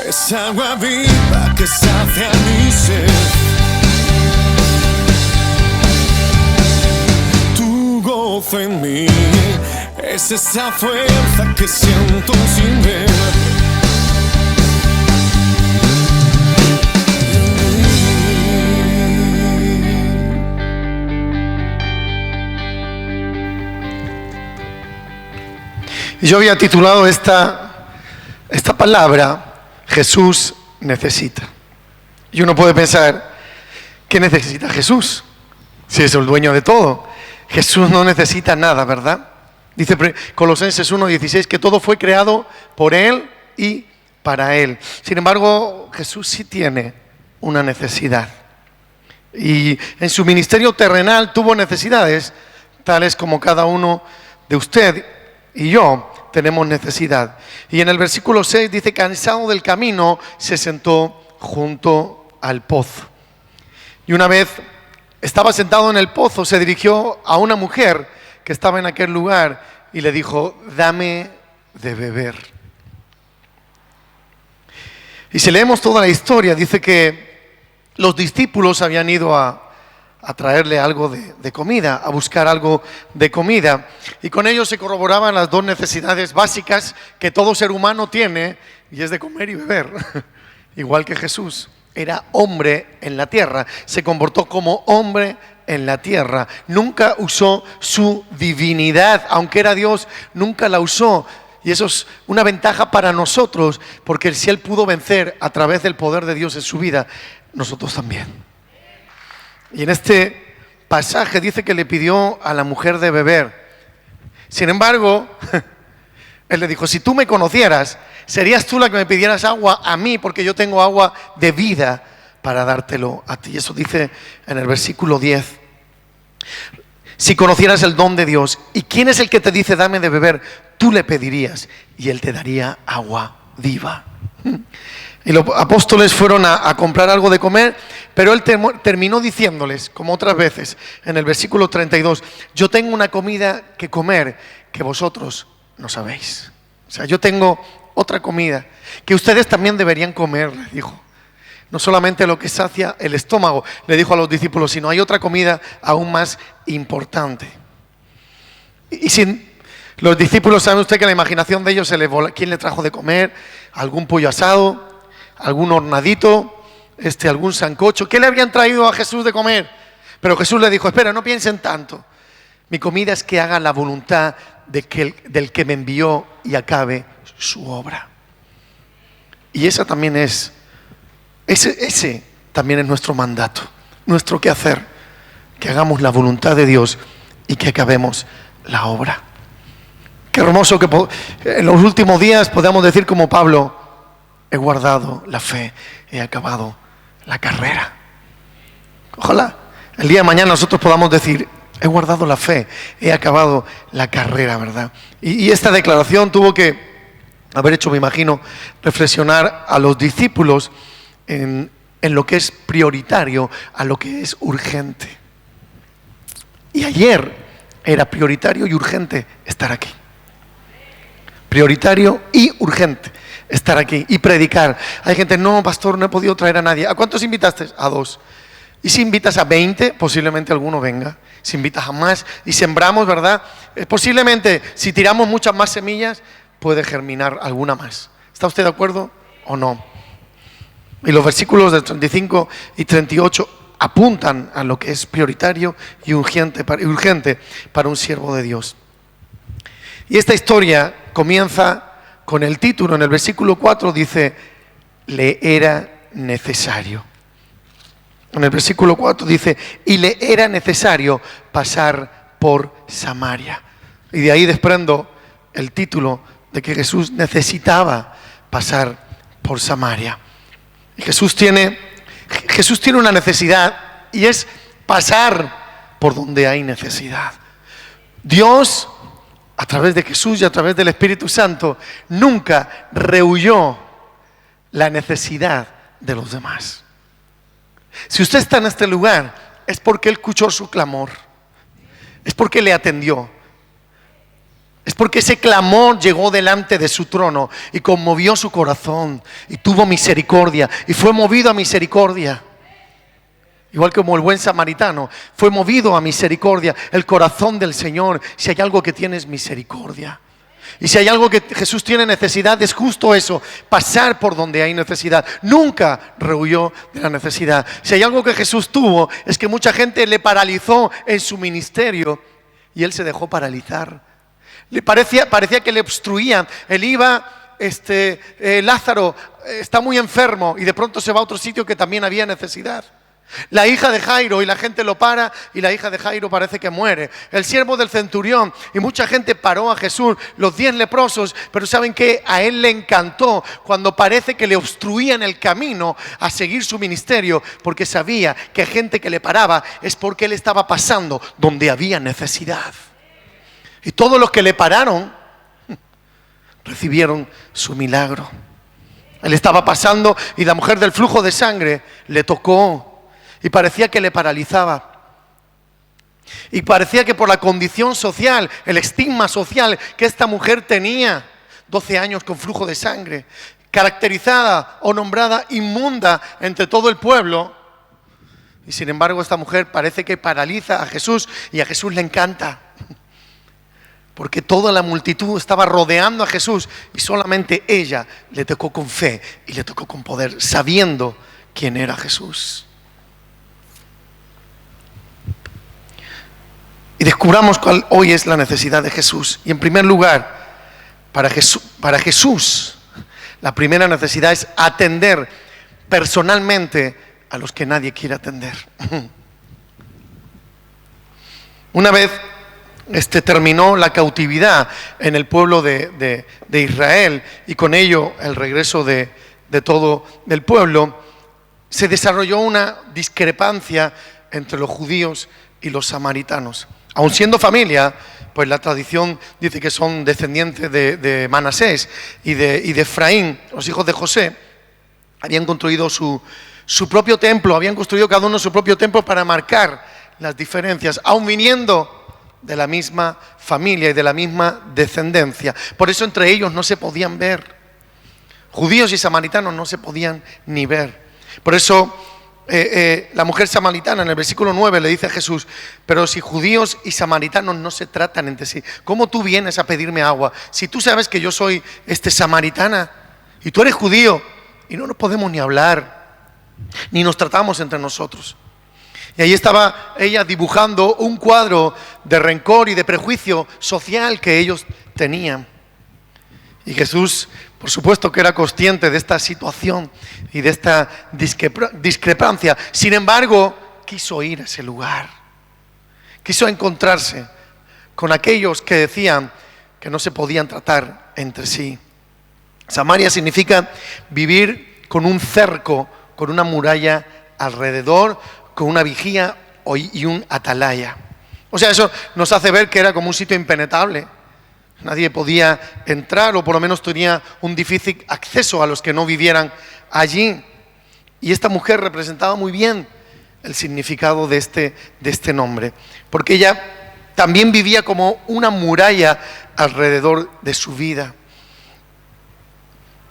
Es agua viva que sacia mi sed. Tu gozo en mí es esa fuerza que siento sin ver. Yo había titulado esta palabra, Jesús necesita. Y uno puede pensar, ¿qué necesita Jesús? Si es el dueño de todo. Jesús no necesita nada, ¿verdad? Dice Colosenses 1:16 que todo fue creado por Él y para Él. Sin embargo, Jesús sí tiene una necesidad. Y en su ministerio terrenal tuvo necesidades, tales como cada uno de usted y yo tenemos necesidad. Y en el versículo 6 dice, cansado del camino, se sentó junto al pozo. Y una vez estaba sentado en el pozo, se dirigió a una mujer que estaba en aquel lugar y le dijo, dame de beber. Y si leemos toda la historia, dice que los discípulos habían ido a traerle algo de comida, a buscar algo de comida. Y con ello se corroboraban las dos necesidades básicas que todo ser humano tiene, y es de comer y beber. Igual que Jesús, era hombre en la tierra, se comportó como hombre en la tierra. Nunca usó su divinidad, aunque era Dios, nunca la usó. Y eso es una ventaja para nosotros, porque si Él pudo vencer a través del poder de Dios en su vida, nosotros también. Y en este pasaje dice que le pidió a la mujer de beber. Sin embargo, Él le dijo, si tú me conocieras, serías tú la que me pidieras agua a mí, porque yo tengo agua de vida para dártelo a ti. Eso dice en el versículo 10. Si conocieras el don de Dios, ¿y quién es el que te dice dame de beber? Tú le pedirías y Él te daría agua viva. Y los apóstoles fueron a comprar algo de comer, pero Él terminó diciéndoles, como otras veces, en el versículo 32, yo tengo una comida que comer que vosotros no sabéis. O sea, yo tengo otra comida que ustedes también deberían comer, les dijo. No solamente lo que sacia el estómago, le dijo a los discípulos, sino hay otra comida aún más importante. Y sin los discípulos, ¿sabe usted que la imaginación de ellos se les voló? ¿Quién le trajo de comer? ¿Algún pollo asado? ¿Algún hornadito? ¿Algún sancocho? ¿Qué le habían traído a Jesús de comer? Pero Jesús le dijo, espera, no piensen tanto. Mi comida es que haga la voluntad del que me envió y acabe su obra. Y esa también es, ese también es nuestro mandato, nuestro quehacer, que hagamos la voluntad de Dios y que acabemos la obra. Qué hermoso que en los últimos días podamos decir como Pablo, he guardado la fe, he acabado la carrera. Ojalá el día de mañana nosotros podamos decir, he guardado la fe, he acabado la carrera, ¿verdad? Y esta declaración tuvo que haber hecho, me imagino, reflexionar a los discípulos en lo que es prioritario, a lo que es urgente. Y ayer era prioritario y urgente estar aquí. Prioritario y urgente estar aquí y predicar. Hay gente, no, pastor, no he podido traer a nadie. ¿A cuántos invitaste? A 2. Y si invitas a 20, posiblemente alguno venga. Si invitas a más y sembramos, ¿verdad? Posiblemente, si tiramos muchas más semillas, puede germinar alguna más. ¿Está usted de acuerdo o no? Y los versículos del 35 y 38 apuntan a lo que es prioritario y urgente para un siervo de Dios. Y esta historia comienza con el título. En el versículo 4 dice, le era necesario. En el versículo 4 dice, y le era necesario pasar por Samaria. Y de ahí desprendo el título de que Jesús necesitaba pasar por Samaria. Y Jesús tiene una necesidad, y es pasar por donde hay necesidad. Dios, a través de Jesús y a través del Espíritu Santo, nunca rehuyó la necesidad de los demás. Si usted está en este lugar, es porque Él escuchó su clamor, es porque le atendió, Es porque ese clamor llegó delante de su trono y conmovió su corazón y tuvo misericordia y fue movido a misericordia. Igual como el buen samaritano fue movido a misericordia. El corazón del Señor, si hay algo que tiene, es misericordia. Y si hay algo que Jesús tiene necesidad, es justo eso, pasar por donde hay necesidad. Nunca rehuyó de la necesidad. Si hay algo que Jesús tuvo, es que mucha gente le paralizó en su ministerio y Él se dejó paralizar. Le parecía que le obstruían. Él iba, Lázaro está muy enfermo, y de pronto se va a otro sitio que también había necesidad. La hija de Jairo, y la gente lo para, y la hija de Jairo parece que muere. El siervo del centurión, y mucha gente paró a Jesús. Los 10 leprosos, pero ¿saben qué? A él le encantó cuando parece que le obstruían el camino a seguir su ministerio, porque sabía que gente que le paraba es porque él estaba pasando donde había necesidad. Y todos los que le pararon recibieron su milagro. Él estaba pasando y la mujer del flujo de sangre le tocó. Y parecía que le paralizaba. Y parecía que por la condición social, el estigma social que esta mujer tenía, 12 años con flujo de sangre, caracterizada o nombrada inmunda entre todo el pueblo. Y sin embargo esta mujer parece que paraliza a Jesús, y a Jesús le encanta. Porque toda la multitud estaba rodeando a Jesús y solamente ella le tocó con fe y le tocó con poder, sabiendo quién era Jesús. Y descubramos cuál hoy es la necesidad de Jesús. Y en primer lugar, para Jesús, la primera necesidad es atender personalmente a los que nadie quiere atender. Una vez terminó la cautividad en el pueblo de Israel, y con ello el regreso de todo el pueblo, se desarrolló una discrepancia entre los judíos y los samaritanos. Aun siendo familia, pues la tradición dice que son descendientes de Manasés y de Efraín, los hijos de José. Habían construido su propio templo, habían construido cada uno su propio templo para marcar las diferencias, aun viniendo de la misma familia y de la misma descendencia. Por eso entre ellos no se podían ver. Judíos y samaritanos no se podían ni ver. Por eso la mujer samaritana en el versículo 9 le dice a Jesús: pero si judíos y samaritanos no se tratan entre sí, ¿cómo tú vienes a pedirme agua? Si tú sabes que yo soy samaritana y tú eres judío, y no nos podemos ni hablar, ni nos tratamos entre nosotros. Y ahí estaba ella dibujando un cuadro de rencor y de prejuicio social que ellos tenían. Y Jesús, por supuesto que era consciente de esta situación y de esta discrepancia. Sin embargo, quiso ir a ese lugar. Quiso encontrarse con aquellos que decían que no se podían tratar entre sí. Samaria significa vivir con un cerco, con una muralla alrededor, con una vigía y un atalaya. O sea, eso nos hace ver que era como un sitio impenetrable. Nadie podía entrar, o por lo menos tenía un difícil acceso a los que no vivieran allí. Y esta mujer representaba muy bien el significado de este nombre, porque ella también vivía como una muralla alrededor de su vida.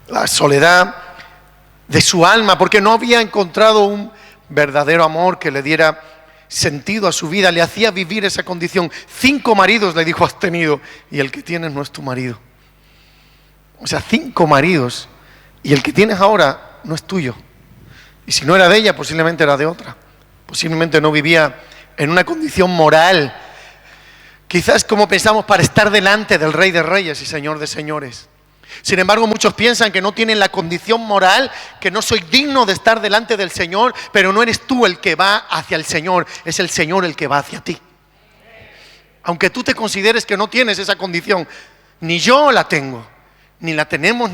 La soledad de su alma, porque no había encontrado un verdadero amor que le diera sentido a su vida, le hacía vivir esa condición. 5 maridos, le dijo, has tenido, y el que tienes no es tu marido. O sea, 5 maridos, y el que tienes ahora no es tuyo. Y si no era de ella, posiblemente era de otra. Posiblemente no vivía en una condición moral, quizás como pensamos, para estar delante del Rey de Reyes y Señor de Señores. Sin embargo, muchos piensan que no tienen la condición moral, que no soy digno de estar delante del Señor, pero no eres tú el que va hacia el Señor, es el Señor el que va hacia ti. Aunque tú te consideres que no tienes esa condición, ni yo la tengo, ni la tenemos,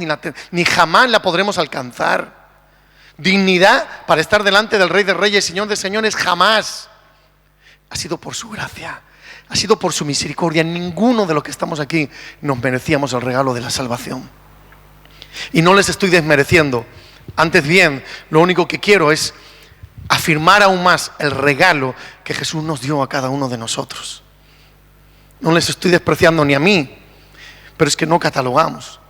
ni jamás la podremos alcanzar. Dignidad para estar delante del Rey de Reyes, Señor de Señores, jamás. Ha sido por su gracia. Ha sido por su misericordia. Ninguno de los que estamos aquí nos merecíamos el regalo de la salvación. Y no les estoy desmereciendo. Antes bien, lo único que quiero es afirmar aún más el regalo que Jesús nos dio a cada uno de nosotros. No les estoy despreciando ni a mí, pero es que no catalogamos.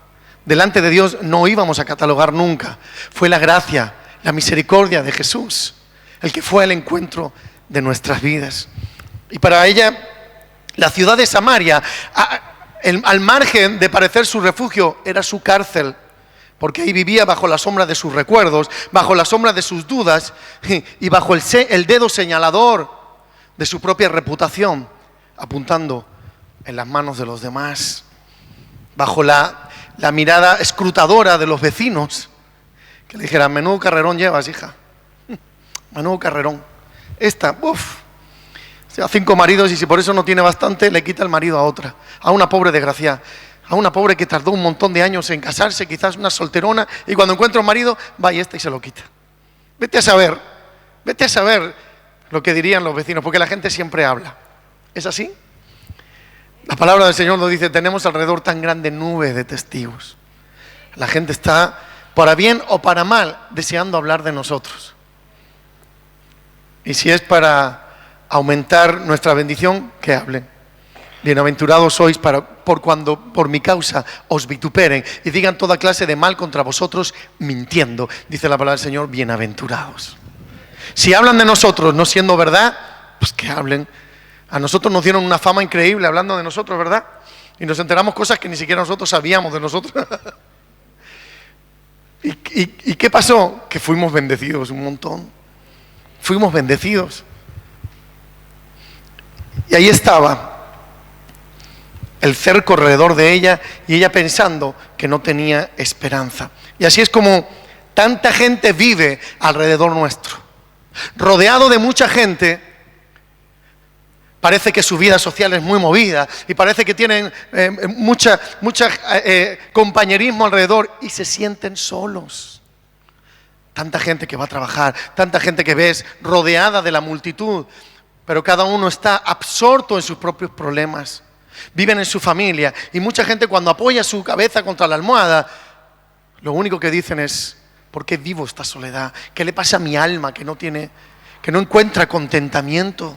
Delante de Dios no íbamos a catalogar nunca. Fue la gracia, la misericordia de Jesús el que fue al encuentro de nuestras vidas. Y para ella, la ciudad de Samaria, al margen de parecer su refugio, era su cárcel, porque ahí vivía bajo la sombra de sus recuerdos, bajo la sombra de sus dudas y bajo el dedo señalador de su propia reputación, apuntando en las manos de los demás, bajo la mirada escrutadora de los vecinos, que le dijeran: menudo carrerón llevas, hija, menudo carrerón. Esta, a 5 maridos, y si por eso no tiene bastante, le quita el marido a otra, a una pobre desgraciada, a una pobre que tardó un montón de años en casarse, quizás una solterona, y cuando encuentra un marido, va y esta y se lo quita. Vete a saber lo que dirían los vecinos, porque la gente siempre habla. ¿Es así? La palabra del Señor nos dice: tenemos alrededor tan grande nube de testigos. La gente está, para bien o para mal, deseando hablar de nosotros. Y si es para aumentar nuestra bendición, que hablen. Bienaventurados sois por cuando por mi causa os vituperen y digan toda clase de mal contra vosotros mintiendo. Dice la palabra del Señor: bienaventurados. Si hablan de nosotros no siendo verdad, pues que hablen. A nosotros nos dieron una fama increíble hablando de nosotros, ¿verdad? Y nos enteramos cosas que ni siquiera nosotros sabíamos de nosotros. ¿Y qué pasó? Que fuimos bendecidos un montón. Fuimos bendecidos. Y ahí estaba el cerco alrededor de ella y ella pensando que no tenía esperanza. Y así es como tanta gente vive alrededor nuestro. Rodeado de mucha gente, parece que su vida social es muy movida y parece que tienen mucha compañerismo alrededor y se sienten solos. Tanta gente que va a trabajar, tanta gente que ves rodeada de la multitud, pero cada uno está absorto en sus propios problemas. Viven en su familia y mucha gente, cuando apoya su cabeza contra la almohada, lo único que dicen es: ¿por qué vivo esta soledad? ¿Qué le pasa a mi alma que no encuentra contentamiento?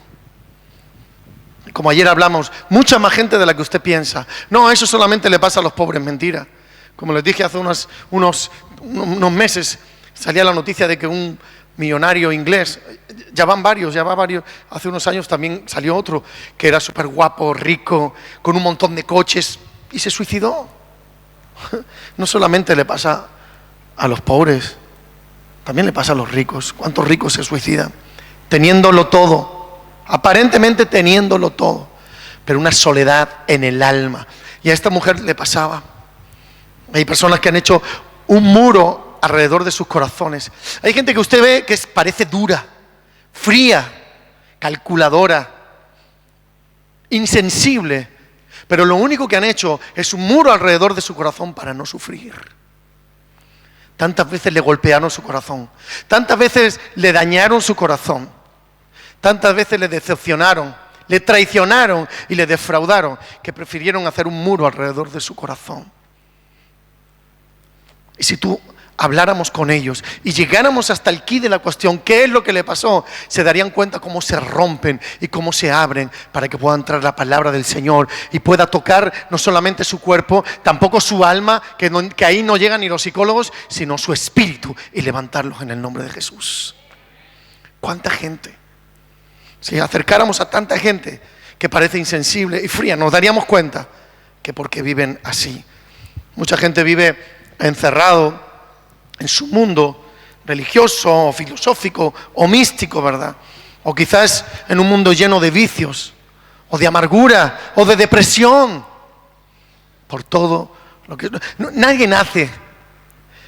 Como ayer hablamos, mucha más gente de la que usted piensa. No, eso solamente le pasa a los pobres, mentira. Como les dije hace unos meses, salía la noticia de que un millonario inglés, ya va varios, hace unos años también salió otro, que era súper guapo, rico, con un montón de coches, y se suicidó. No solamente le pasa a los pobres, también le pasa a los ricos. ¿Cuántos ricos se suicidan? Teniéndolo todo, aparentemente teniéndolo todo, pero una soledad en el alma. Y a esta mujer le pasaba. Hay personas que han hecho un muro alrededor de sus corazones. Hay gente que usted ve que parece dura, fría, calculadora, insensible, pero lo único que han hecho es un muro alrededor de su corazón para no sufrir. Tantas veces le golpearon su corazón, tantas veces le dañaron su corazón, tantas veces le decepcionaron, le traicionaron y le defraudaron, que prefirieron hacer un muro alrededor de su corazón. Y si tú habláramos con ellos y llegáramos hasta el quid de la cuestión, ¿qué es lo que le pasó?, se darían cuenta cómo se rompen y cómo se abren para que pueda entrar la palabra del Señor y pueda tocar no solamente su cuerpo, tampoco su alma, que ahí no llegan ni los psicólogos, sino su espíritu, y levantarlos en el nombre de Jesús. ¿Cuánta gente? Si acercáramos a tanta gente que parece insensible y fría, nos daríamos cuenta que porque viven así. Mucha gente vive encerrado en su mundo religioso o filosófico o místico, ¿verdad? O quizás en un mundo lleno de vicios o de amargura o de depresión por todo lo que... Nadie nace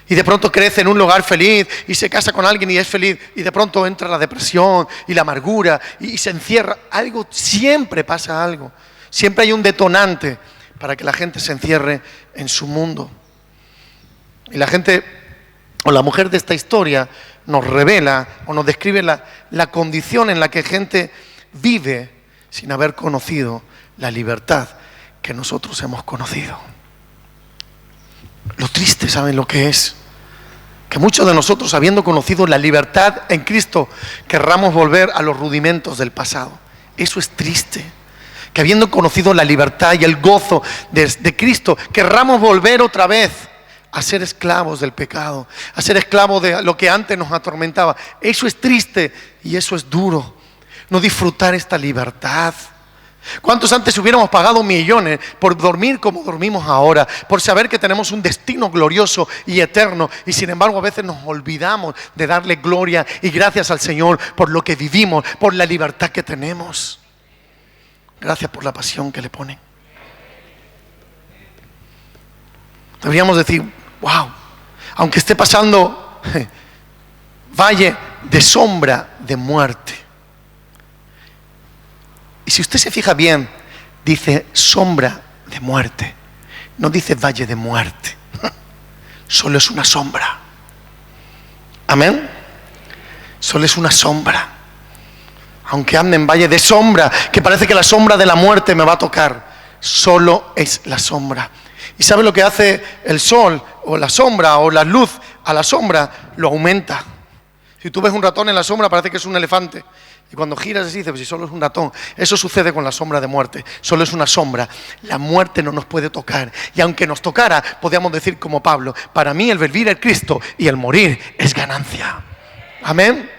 y de pronto crece en un lugar feliz y se casa con alguien y es feliz, y de pronto entra la depresión y la amargura y se encierra. Algo, siempre pasa algo, siempre hay un detonante para que la gente se encierre en su mundo. Y la gente, o la mujer de esta historia, nos revela o nos describe la condición en la que gente vive sin haber conocido la libertad que nosotros hemos conocido. Lo triste, ¿saben lo que es? Que muchos de nosotros, habiendo conocido la libertad en Cristo, querramos volver a los rudimentos del pasado. Eso es triste. que habiendo conocido la libertad y el gozo de Cristo, querramos volver otra vez a ser esclavos del pecado, a ser esclavos de lo que antes nos atormentaba. Eso es triste y eso es duro, no disfrutar esta libertad. ¿Cuántos antes hubiéramos pagado millones por dormir como dormimos ahora? Por saber que tenemos un destino glorioso y eterno, y sin embargo a veces nos olvidamos de darle gloria y gracias al Señor por lo que vivimos, por la libertad que tenemos. Gracias por la pasión que le ponen. Deberíamos decir, wow, aunque esté pasando valle de sombra de muerte. Y si usted se fija bien, dice sombra de muerte, no dice valle de muerte. Solo es una sombra. Amén. Solo es una sombra. Aunque ande en valle de sombra, que parece que la sombra de la muerte me va a tocar, solo es la sombra. ¿Y sabe lo que hace el sol o la sombra o la luz a la sombra? Lo aumenta. Si tú ves un ratón en la sombra parece que es un elefante. Y cuando giras así dices, pues si solo es un ratón. Eso sucede con la sombra de muerte. Solo es una sombra. La muerte no nos puede tocar. Y aunque nos tocara, podríamos decir como Pablo, para mí el vivir es Cristo y el morir es ganancia. Amén.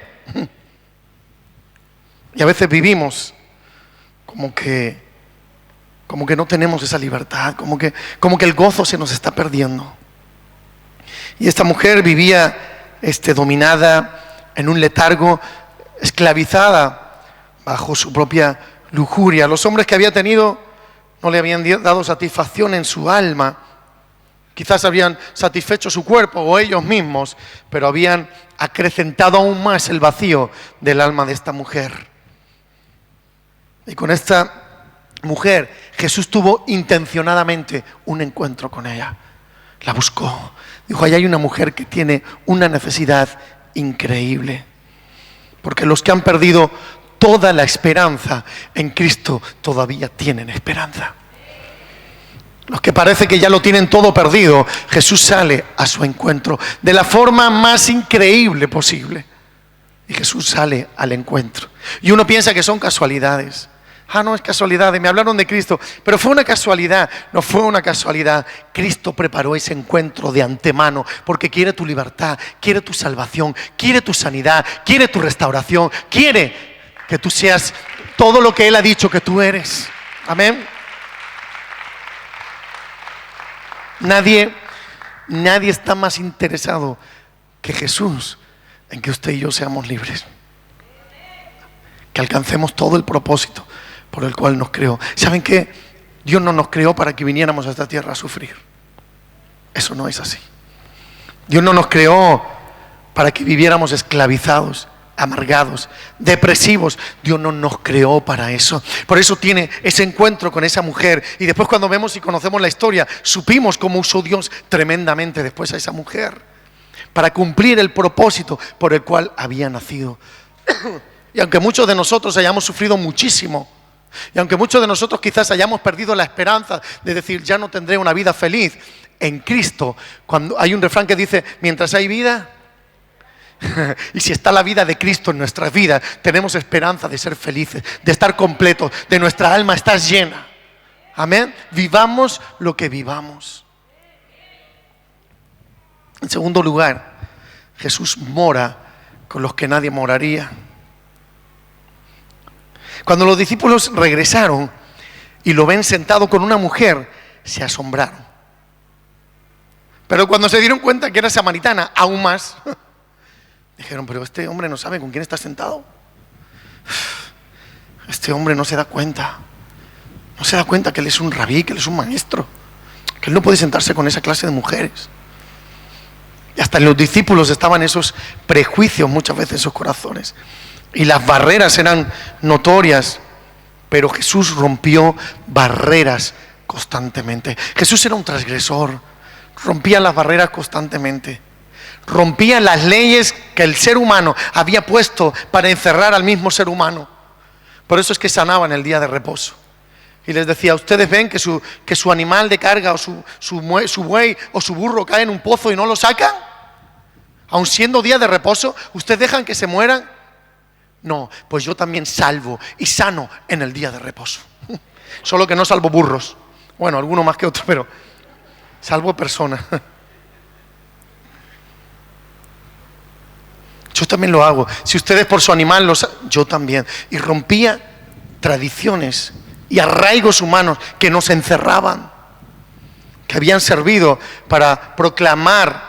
Y a veces vivimos como que no tenemos esa libertad, como que el gozo se nos está perdiendo. Y esta mujer vivía dominada en un letargo, esclavizada bajo su propia lujuria. Los hombres que había tenido no le habían dado satisfacción en su alma. Quizás habían satisfecho su cuerpo o ellos mismos, pero habían acrecentado aún más el vacío del alma de esta mujer. Y con esta mujer Jesús tuvo intencionadamente un encuentro con ella. La buscó. Dijo, ahí hay una mujer que tiene una necesidad increíble. Porque los que han perdido toda la esperanza en Cristo todavía tienen esperanza. Los que parece que ya lo tienen todo perdido, Jesús sale a su encuentro de la forma más increíble posible. Y Jesús sale al encuentro. Y uno piensa que son casualidades. No es casualidad, me hablaron de Cristo, pero fue una casualidad. No fue una casualidad. Cristo preparó ese encuentro de antemano porque quiere tu libertad, quiere tu salvación, quiere tu sanidad, quiere tu restauración, quiere que tú seas todo lo que Él ha dicho que tú eres. Amén. Nadie está más interesado que Jesús en que usted y yo seamos libres, que alcancemos todo el propósito por el cual nos creó. ¿Saben qué? Dios no nos creó para que viniéramos a esta tierra a sufrir. Eso no es así. Dios no nos creó para que viviéramos esclavizados, amargados, depresivos. Dios no nos creó para eso. Por eso tiene ese encuentro con esa mujer. Y después cuando vemos y conocemos la historia, supimos cómo usó Dios tremendamente después a esa mujer para cumplir el propósito por el cual había nacido. Y aunque muchos de nosotros hayamos sufrido muchísimo, y aunque muchos de nosotros quizás hayamos perdido la esperanza de decir, ya no tendré una vida feliz, en Cristo, cuando hay un refrán que dice, mientras hay vida, y si está la vida de Cristo en nuestras vidas, tenemos esperanza de ser felices, de estar completos, de nuestra alma estar llena. Amén. Vivamos lo que vivamos. En segundo lugar, Jesús mora con los que nadie moraría. Cuando los discípulos regresaron y lo ven sentado con una mujer, se asombraron. Pero cuando se dieron cuenta que era samaritana, aún más, dijeron, pero este hombre no sabe con quién está sentado. Este hombre no se da cuenta. No se da cuenta que él es un rabí, que él es un maestro, que él no puede sentarse con esa clase de mujeres. Y hasta en los discípulos estaban esos prejuicios muchas veces en sus corazones. Y las barreras eran notorias, pero Jesús rompió barreras constantemente. Jesús era un transgresor, rompía las barreras constantemente, rompía las leyes que el ser humano había puesto para encerrar al mismo ser humano. Por eso es que sanaba en el día de reposo. Y les decía, ¿ustedes ven que su animal de carga o su buey o su burro cae en un pozo y no lo sacan? Aun siendo día de reposo, ¿ustedes dejan que se mueran? No, pues yo también salvo y sano en el día de reposo. solo que no salvo burros. Bueno, alguno más que otro, pero salvo personas. Yo también lo hago. Si ustedes por su animal, yo también. Y rompía tradiciones y arraigos humanos que nos encerraban, que habían servido para proclamar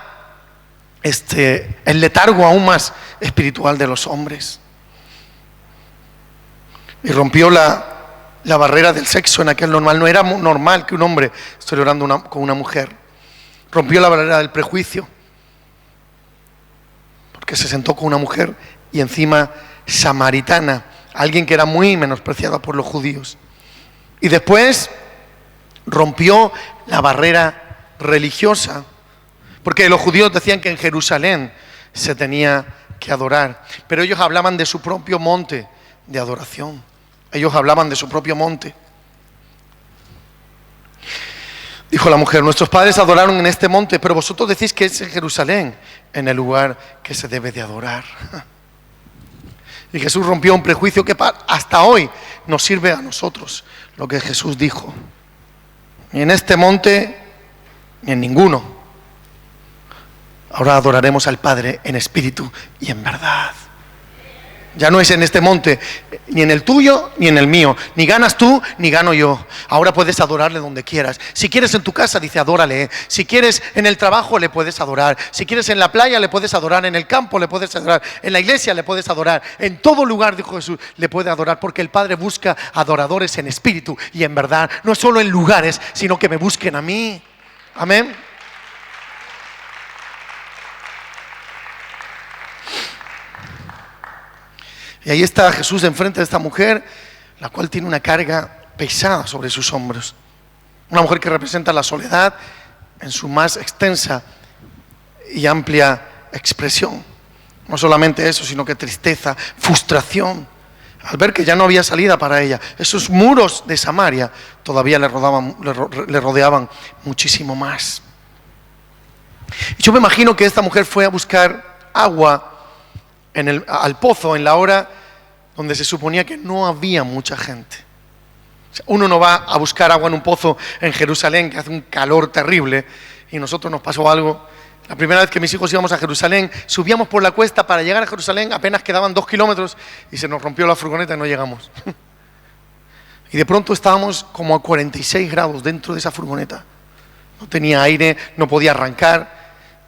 el letargo aún más espiritual de los hombres. Y rompió la barrera del sexo en aquel normal. No era normal que un hombre estuviera orando con una mujer. Rompió la barrera del prejuicio, porque se sentó con una mujer y encima samaritana, alguien que era muy menospreciada por los judíos. Y después rompió la barrera religiosa, porque los judíos decían que en Jerusalén se tenía que adorar, pero ellos hablaban de su propio monte de adoración. Ellos hablaban de su propio monte. Dijo la mujer: nuestros padres adoraron en este monte, pero vosotros decís que es en Jerusalén, en el lugar que se debe de adorar. Y Jesús rompió un prejuicio que hasta hoy nos sirve a nosotros. Lo que Jesús dijo: ni en este monte, ni en ninguno. Ahora adoraremos al Padre en espíritu y en verdad. Ya no es en este monte, ni en el tuyo, ni en el mío. Ni ganas tú, ni gano yo. Ahora puedes adorarle donde quieras. Si quieres en tu casa, dice, adórale. Si quieres en el trabajo, le puedes adorar. Si quieres en la playa, le puedes adorar. En el campo, le puedes adorar. En la iglesia, le puedes adorar. En todo lugar, dijo Jesús, le puede adorar. Porque el Padre busca adoradores en espíritu y en verdad. No solo en lugares, sino que me busquen a mí. Amén. Y ahí está Jesús enfrente de esta mujer, la cual tiene una carga pesada sobre sus hombros. Una mujer que representa la soledad en su más extensa y amplia expresión. No solamente eso, sino que tristeza, frustración, al ver que ya no había salida para ella. Esos muros de Samaria todavía le rodeaban muchísimo más. Y yo me imagino que esta mujer fue a buscar agua al pozo en la hora donde se suponía que no había mucha gente. O sea, uno no va a buscar agua en un pozo en Jerusalén, que hace un calor terrible, y nosotros nos pasó algo. La primera vez que mis hijos íbamos a Jerusalén, subíamos por la cuesta para llegar a Jerusalén, apenas quedaban 2 kilómetros y se nos rompió la furgoneta y no llegamos. Y de pronto estábamos como a 46 grados dentro de esa furgoneta. No tenía aire, no podía arrancar.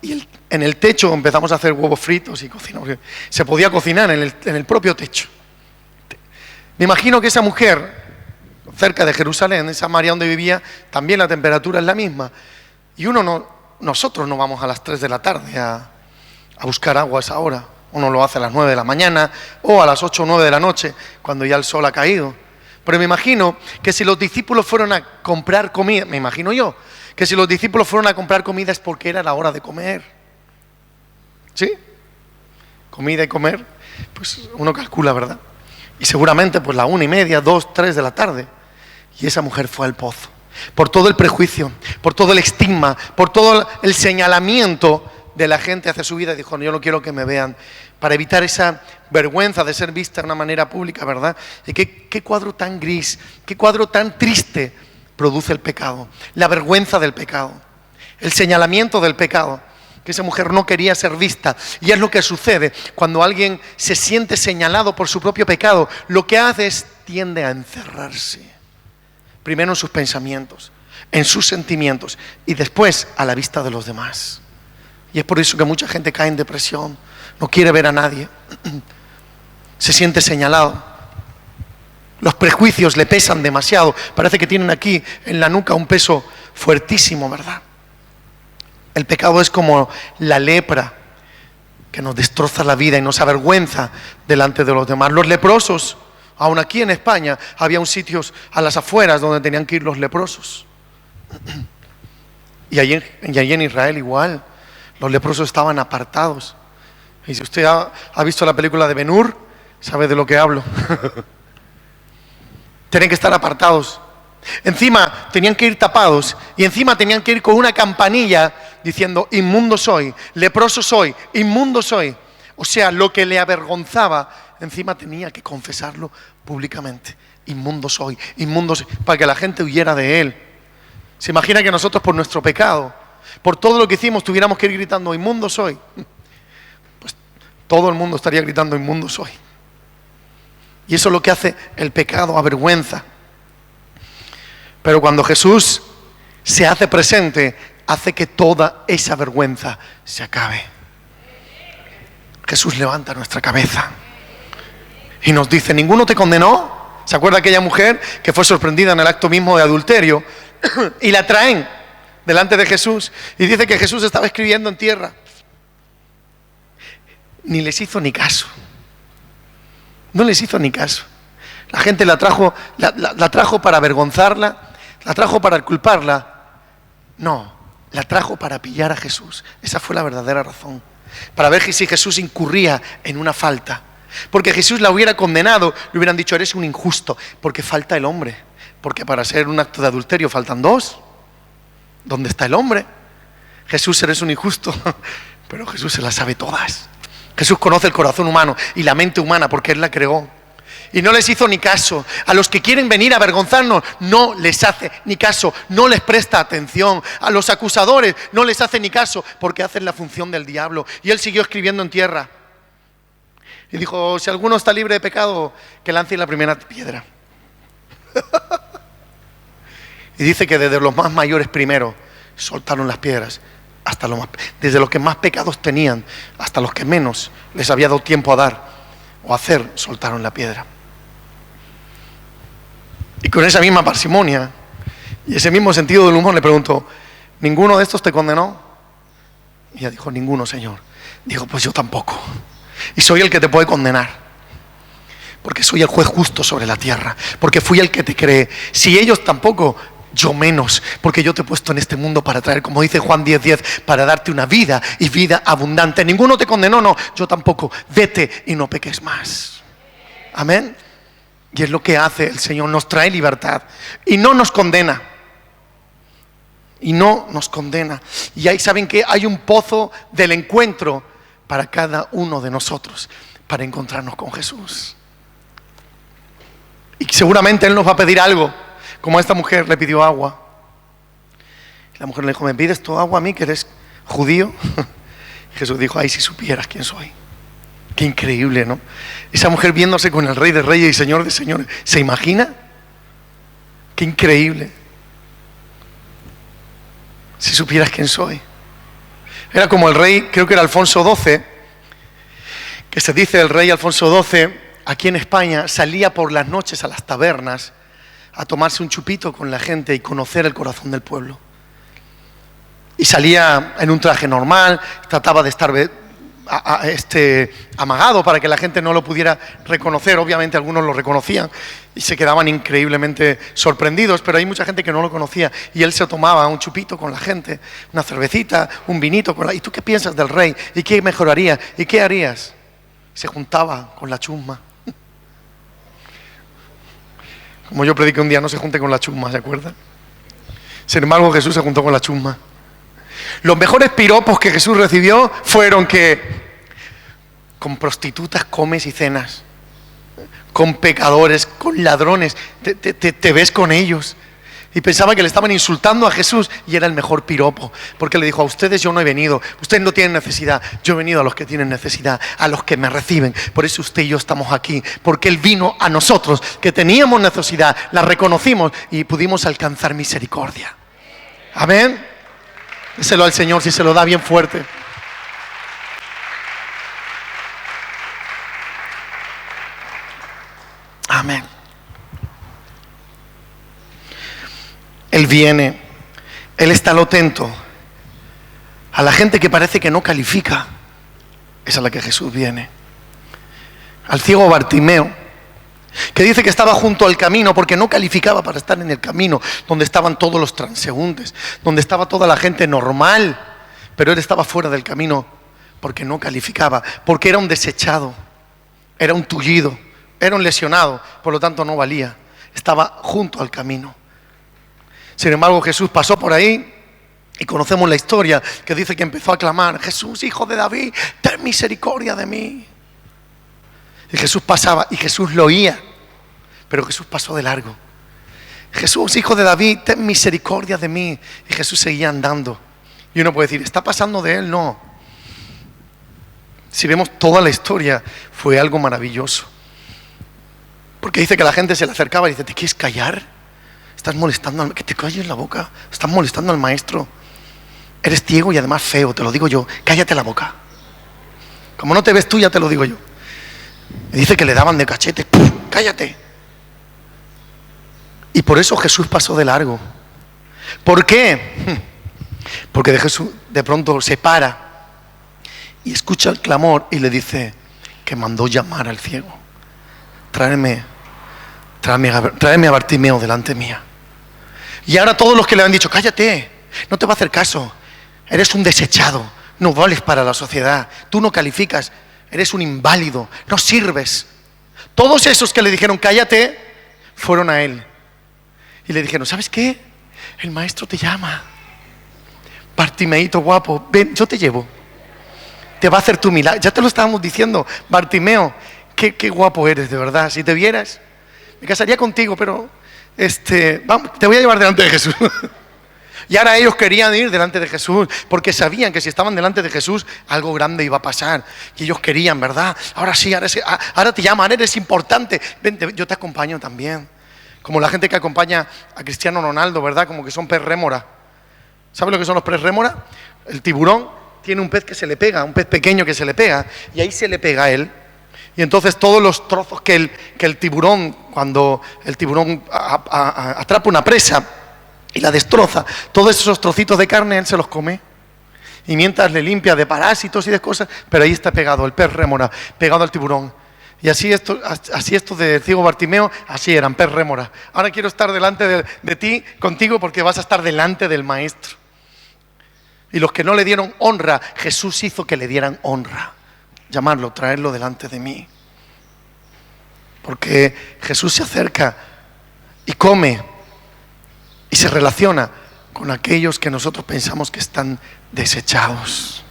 Y en el techo empezamos a hacer huevos fritos y cocinamos. Se podía cocinar en el propio techo. Me imagino que esa mujer, cerca de Jerusalén, en Samaria donde vivía, también la temperatura es la misma. Y nosotros no vamos a las 3 de la tarde a buscar agua a esa hora. Uno lo hace a las 9 de la mañana o a las 8 o 9 de la noche, cuando ya el sol ha caído. Pero me imagino que si los discípulos fueron a comprar comida, me imagino yo, que si los discípulos fueron a comprar comida es porque era la hora de comer. ¿Sí? Comida y comer, pues uno calcula, ¿verdad? Y seguramente pues 1:30, 2, 3 de la tarde. Y esa mujer fue al pozo. Por todo el prejuicio, por todo el estigma, por todo el señalamiento de la gente hacia su vida, dijo: no, yo no quiero que me vean. Para evitar esa vergüenza de ser vista de una manera pública, ¿verdad? Y qué cuadro tan gris, qué cuadro tan triste produce el pecado. La vergüenza del pecado, el señalamiento del pecado, que esa mujer no quería ser vista. Y es lo que sucede cuando alguien se siente señalado por su propio pecado. Lo que hace es tiende a encerrarse, primero en sus pensamientos, en sus sentimientos y después a la vista de los demás. Y es por eso que mucha gente cae en depresión, no quiere ver a nadie, se siente señalado. Los prejuicios le pesan demasiado, parece que tienen aquí en la nuca un peso fuertísimo, ¿verdad? El pecado es como la lepra que nos destroza la vida y nos avergüenza delante de los demás. Los leprosos, aún aquí en España, había un sitio a las afueras donde tenían que ir los leprosos. Y allí en Israel igual, los leprosos estaban apartados. Y si usted ha visto la película de Ben-Hur, sabe de lo que hablo. Tienen que estar apartados. Encima tenían que ir tapados y encima tenían que ir con una campanilla diciendo: inmundo soy, leproso soy, inmundo soy. O sea, lo que le avergonzaba, encima tenía que confesarlo públicamente. inmundo soy, para que la gente huyera de él. ¿Se imagina que nosotros por nuestro pecado, por todo lo que hicimos, tuviéramos que ir gritando, inmundo soy? Pues todo el mundo estaría gritando, inmundo soy. Y eso es lo que hace el pecado, avergüenza. Pero cuando Jesús se hace presente, hace que toda esa vergüenza se acabe. Jesús levanta nuestra cabeza y nos dice, ¿ninguno te condenó? ¿Se acuerda aquella mujer que fue sorprendida en el acto mismo de adulterio? Y la traen delante de Jesús y dice que Jesús estaba escribiendo en tierra. Ni les hizo ni caso. No les hizo ni caso. La gente la trajo para avergonzarla, la trajo para culparla. No, la trajo para pillar a Jesús. Esa fue la verdadera razón. Para ver si Jesús incurría en una falta. Porque Jesús la hubiera condenado, le hubieran dicho, eres un injusto, porque falta el hombre. Porque para hacer un acto de adulterio faltan dos. ¿Dónde está el hombre? Jesús, eres un injusto. Pero Jesús se las sabe todas. Jesús conoce el corazón humano y la mente humana porque Él la creó. Y no les hizo ni caso. A los que quieren venir a avergonzarnos, no les hace ni caso, no les presta atención. A los acusadores no les hace ni caso porque hacen la función del diablo. Y Él siguió escribiendo en tierra. Y dijo, si alguno está libre de pecado, que lance la primera piedra. Y dice que desde los más mayores primero soltaron las piedras. Desde los que más pecados tenían hasta los que menos les había dado tiempo a dar o hacer, soltaron la piedra. Y con esa misma parsimonia y ese mismo sentido del humor le preguntó, ¿ninguno de estos te condenó? Y ella dijo, ninguno, Señor. Dijo, pues yo tampoco. Y soy el que te puede condenar, porque soy el juez justo sobre la tierra, porque fui el que te creé. Si ellos tampoco, yo menos, porque yo te he puesto en este mundo para traer, como dice Juan 10:10, para darte una vida y vida abundante. Ninguno te condenó, no, yo tampoco. Vete y no peques más. Amén. Y es lo que hace el Señor, nos trae libertad y no nos condena. Y no nos condena. Y ahí saben que hay un pozo del encuentro para cada uno de nosotros, para encontrarnos con Jesús. Y seguramente Él nos va a pedir algo, como esta mujer le pidió agua. Y la mujer le dijo, ¿me pides tu agua a mí que eres judío? Jesús dijo, ay, si supieras quién soy. Qué increíble, ¿no? Esa mujer viéndose con el Rey de Reyes y Señor de Señores, ¿se imagina? Qué increíble. Si supieras quién soy. Era como el rey, creo que era Alfonso XII, que se dice el rey Alfonso XII, aquí en España, salía por las noches a las tabernas a tomarse un chupito con la gente y conocer el corazón del pueblo. Y salía en un traje normal, trataba de estar amagado para que la gente no lo pudiera reconocer. Obviamente algunos lo reconocían y se quedaban increíblemente sorprendidos, pero hay mucha gente que no lo conocía y él se tomaba un chupito con la gente, una cervecita, un vinito ¿y tú qué piensas del rey? ¿Y qué mejoraría? ¿Y qué harías? Se juntaba con la chusma. Como yo prediqué un día, no se junte con la chusma, ¿se acuerdan? Sin embargo, Jesús se juntó con la chusma. Los mejores piropos que Jesús recibió fueron que con prostitutas comes y cenas, con pecadores, con ladrones, te ves con ellos. Y pensaba que le estaban insultando a Jesús y era el mejor piropo, porque le dijo, a ustedes yo no he venido, ustedes no tienen necesidad, yo he venido a los que tienen necesidad, a los que me reciben. Por eso usted y yo estamos aquí, porque Él vino a nosotros, que teníamos necesidad, la reconocimos y pudimos alcanzar misericordia. Amén. Déselo al Señor si se lo da bien fuerte. Amén. Él viene, Él está lo atento a la gente que parece que no califica. Esa es a la que Jesús viene. Al ciego Bartimeo, que dice que estaba junto al camino porque no calificaba para estar en el camino donde estaban todos los transeúntes, donde estaba toda la gente normal, pero él estaba fuera del camino porque no calificaba, porque era un desechado, era un tullido, era un lesionado, por lo tanto no valía, estaba junto al camino. Sin embargo, Jesús pasó por ahí y conocemos la historia que dice que empezó a clamar, Jesús, hijo de David, ten misericordia de mí. Y Jesús pasaba y Jesús lo oía. Pero Jesús pasó de largo. Jesús, hijo de David, ten misericordia de mí. Y Jesús seguía andando. Y uno puede decir, ¿está pasando de él? No. Si vemos toda la historia, fue algo maravilloso. Porque dice que la gente se le acercaba y dice, ¿te quieres callar? Estás molestando, que te calles la boca. Estás molestando al maestro. Eres ciego y además feo, te lo digo yo. Cállate la boca. Como no te ves tú, ya te lo digo yo. Y dice que le daban de cachete. ¡Puf! Cállate. Y por eso Jesús pasó de largo. ¿Por qué? Porque Jesús de pronto se para y escucha el clamor y le dice que mandó llamar al ciego. Tráeme a Bartimeo delante mía. Y ahora todos los que le han dicho, cállate, no te va a hacer caso, eres un desechado, no vales para la sociedad, tú no calificas, eres un inválido, no sirves. Todos esos que le dijeron, cállate, fueron a él. Y le dijeron, ¿sabes qué? El maestro te llama. Bartimeito guapo, ven, yo te llevo. Te va a hacer tu milagro. Ya te lo estábamos diciendo, Bartimeo, qué guapo eres, de verdad. Si te vieras, me casaría contigo, pero vamos, te voy a llevar delante de Jesús. Y ahora ellos querían ir delante de Jesús, porque sabían que si estaban delante de Jesús, algo grande iba a pasar. Y ellos querían, ¿verdad? Ahora sí, ahora te llaman, eres importante. Vente, yo te acompaño también. Como la gente que acompaña a Cristiano Ronaldo, ¿verdad? Como que son pez rémora. ¿Sabe lo que son los pez rémora? El tiburón tiene un pez que se le pega, un pez pequeño que se le pega, y ahí se le pega a él. Y entonces todos los trozos que el tiburón, cuando el tiburón atrapa una presa y la destroza, todos esos trocitos de carne él se los come. Y mientras le limpia de parásitos y de cosas, pero ahí está pegado el pez rémora, pegado al tiburón. Y así esto de ciego Bartimeo, así eran, pez rémora. Ahora quiero estar delante de ti, contigo, porque vas a estar delante del maestro. Y los que no le dieron honra, Jesús hizo que le dieran honra. Llamarlo, traerlo delante de mí. Porque Jesús se acerca y come y se relaciona con aquellos que nosotros pensamos que están desechados.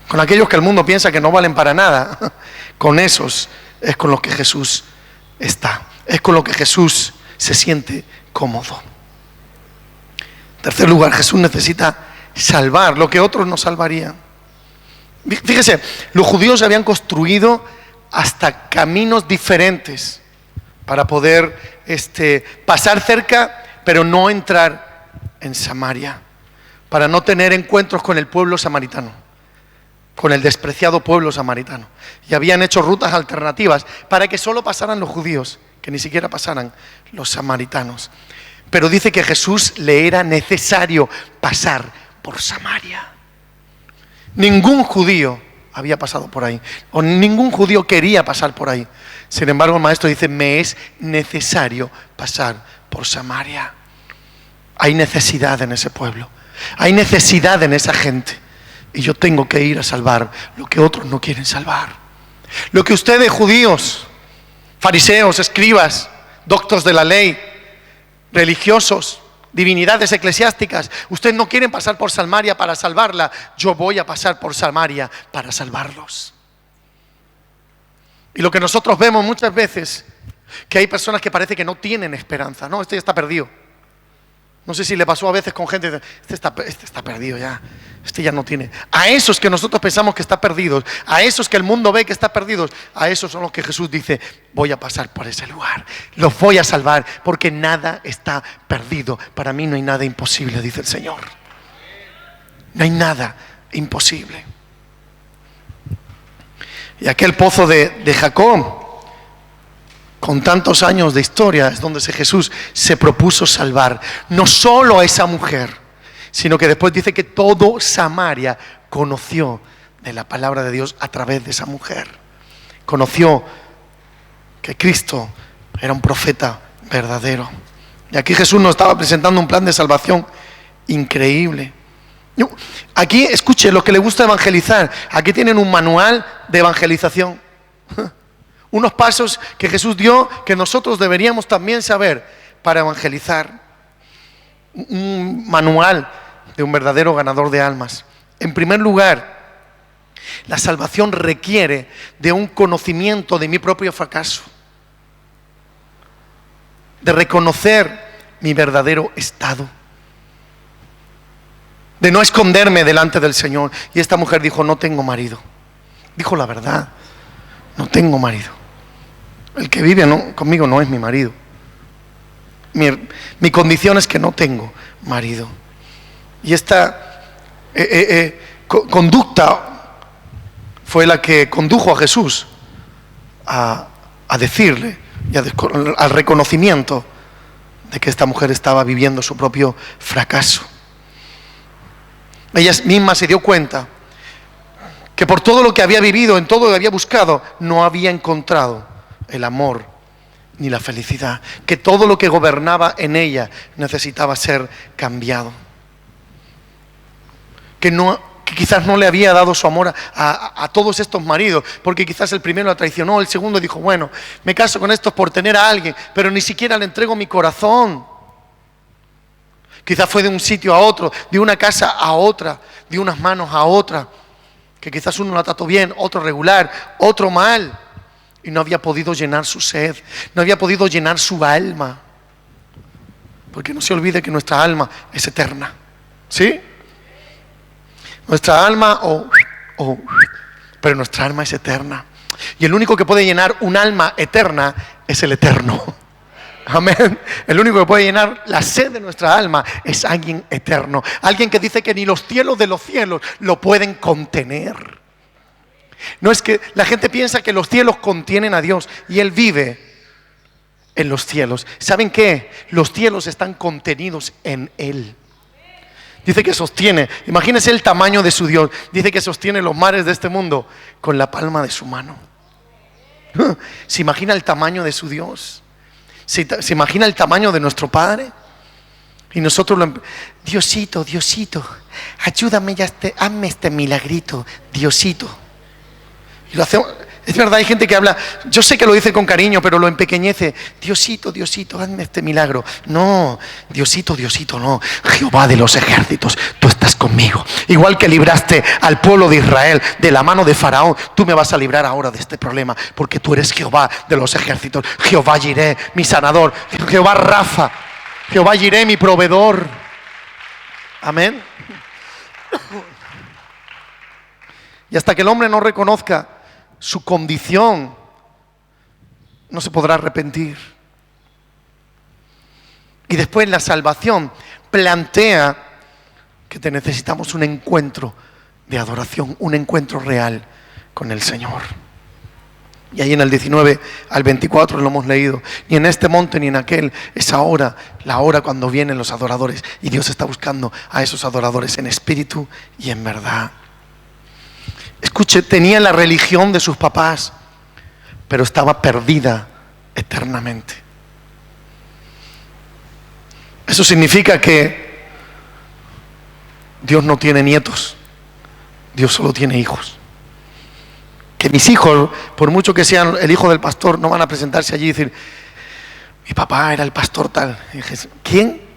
Con aquellos que el mundo piensa que no valen para nada. Con esos es con los que Jesús está. Es con lo que Jesús se siente cómodo. En tercer lugar, Jesús necesita salvar lo que otros no salvarían. Fíjese, los judíos habían construido hasta caminos diferentes para poder pasar cerca, pero no entrar en Samaria, para no tener encuentros con el pueblo samaritano, con el despreciado pueblo samaritano. Y habían hecho rutas alternativas para que solo pasaran los judíos, que ni siquiera pasaran los samaritanos. Pero dice que a Jesús le era necesario pasar por Samaria. Ningún judío había pasado por ahí, o ningún judío quería pasar por ahí. Sin embargo, el maestro dice, me es necesario pasar por Samaria. Hay necesidad en ese pueblo, hay necesidad en esa gente, y yo tengo que ir a salvar lo que otros no quieren salvar. Lo que ustedes, judíos, fariseos, escribas, doctos de la ley, religiosos, divinidades eclesiásticas, ustedes no quieren pasar por Samaria para salvarla, yo voy a pasar por Samaria para salvarlos. Y lo que nosotros vemos muchas veces, que hay personas que parece que no tienen esperanza. No, este ya está perdido. No sé si le pasó a veces con gente, este está perdido ya, este ya no tiene. A esos que nosotros pensamos que están perdidos, a esos que el mundo ve que están perdidos, a esos son los que Jesús dice, voy a pasar por ese lugar, los voy a salvar, porque nada está perdido. Para mí no hay nada imposible, dice el Señor. No hay nada imposible. Y aquel pozo de Jacob, con tantos años de historia, es donde Jesús se propuso salvar no solo a esa mujer, sino que después dice que todo Samaria conoció de la palabra de Dios a través de esa mujer. Conoció que Cristo era un profeta verdadero. Y aquí Jesús nos estaba presentando un plan de salvación increíble. Aquí, escuche, los que les gusta evangelizar, aquí tienen un manual de evangelización. Unos pasos que Jesús dio que nosotros deberíamos también saber para evangelizar. Un manual de un verdadero ganador de almas. En primer lugar, la salvación requiere de un conocimiento de mi propio fracaso. de reconocer mi verdadero estado, de no esconderme delante del Señor. Y esta mujer dijo: no tengo marido. Dijo la verdad: no tengo marido. El que vive conmigo no es mi marido. Mi condición es que no tengo marido. Y esta conducta fue la que condujo a Jesús a decirle y al reconocimiento de que esta mujer estaba viviendo su propio fracaso. Ella misma se dio cuenta que por todo lo que había vivido, en todo lo que había buscado, no había encontrado el amor ni la felicidad, que todo lo que gobernaba en ella necesitaba ser cambiado, que quizás no le había dado su amor a todos estos maridos, porque quizás el primero la traicionó, el segundo dijo: bueno, me caso con estos por tener a alguien, pero ni siquiera le entrego mi corazón. Quizás fue de un sitio a otro, de una casa a otra, de unas manos a otra, que quizás uno la trató bien, otro regular, otro mal, y no había podido llenar su sed, no había podido llenar su alma, porque no se olvide que nuestra alma es eterna, ¿sí? Nuestra alma, pero nuestra alma es eterna, y el único que puede llenar un alma eterna es el Eterno. Amén. El único que puede llenar la sed de nuestra alma es alguien eterno, alguien que dice que ni los cielos de los cielos lo pueden contener. No es que la gente piensa que los cielos contienen a Dios y Él vive en los cielos. ¿Saben qué? Los cielos están contenidos en Él. Dice que sostiene, imagínense el tamaño de su Dios, dice que sostiene los mares de este mundo con la palma de su mano. ¿Se imagina el tamaño de su Dios? ¿Se imagina el tamaño de nuestro Padre? Y nosotros Diosito, Diosito, ayúdame, hazme este milagrito, Diosito. Y lo hacemos. Es verdad, hay gente que habla, yo sé que lo dice con cariño, pero lo empequeñece. Diosito, Diosito, hazme este milagro. No, Diosito, Diosito, no. Jehová de los ejércitos, tú estás conmigo. Igual que libraste al pueblo de Israel de la mano de Faraón, tú me vas a librar ahora de este problema, porque tú eres Jehová de los ejércitos. Jehová Jireh, mi sanador. Jehová Rafa, Jehová Jireh, mi proveedor. Amén. Y hasta que el hombre no reconozca su condición, no se podrá arrepentir. Y después la salvación plantea que necesitamos un encuentro de adoración, un encuentro real con el Señor. Y ahí en el 19 al 24 lo hemos leído: ni en este monte ni en aquel, es ahora la hora cuando vienen los adoradores. Y Dios está buscando a esos adoradores en espíritu y en verdad. Escuche, tenía la religión de sus papás, pero estaba perdida eternamente. Eso significa que Dios no tiene nietos, Dios solo tiene hijos. Que mis hijos, por mucho que sean el hijo del pastor, no van a presentarse allí y decir: mi papá era el pastor tal. Y dije: ¿quién?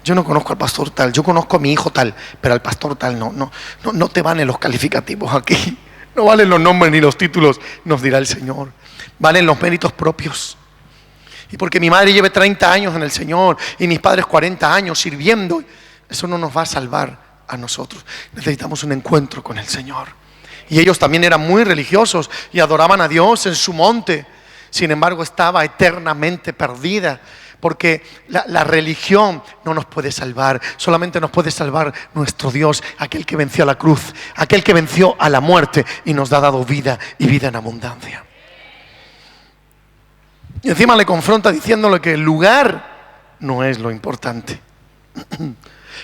Yo no conozco al pastor tal, yo conozco a mi hijo tal, pero al pastor tal no te valen los calificativos aquí, no valen los nombres ni los títulos, nos dirá el Señor, valen los méritos propios. Y porque mi madre lleve 30 años en el Señor y mis padres 40 años sirviendo, eso no nos va a salvar a nosotros. Necesitamos un encuentro con el Señor. Y ellos también eran muy religiosos y adoraban a Dios en su monte, sin embargo estaba eternamente perdida. Porque la religión no nos puede salvar, solamente nos puede salvar nuestro Dios, aquel que venció a la cruz, aquel que venció a la muerte y nos ha dado vida y vida en abundancia. Y encima le confronta diciéndole que el lugar no es lo importante,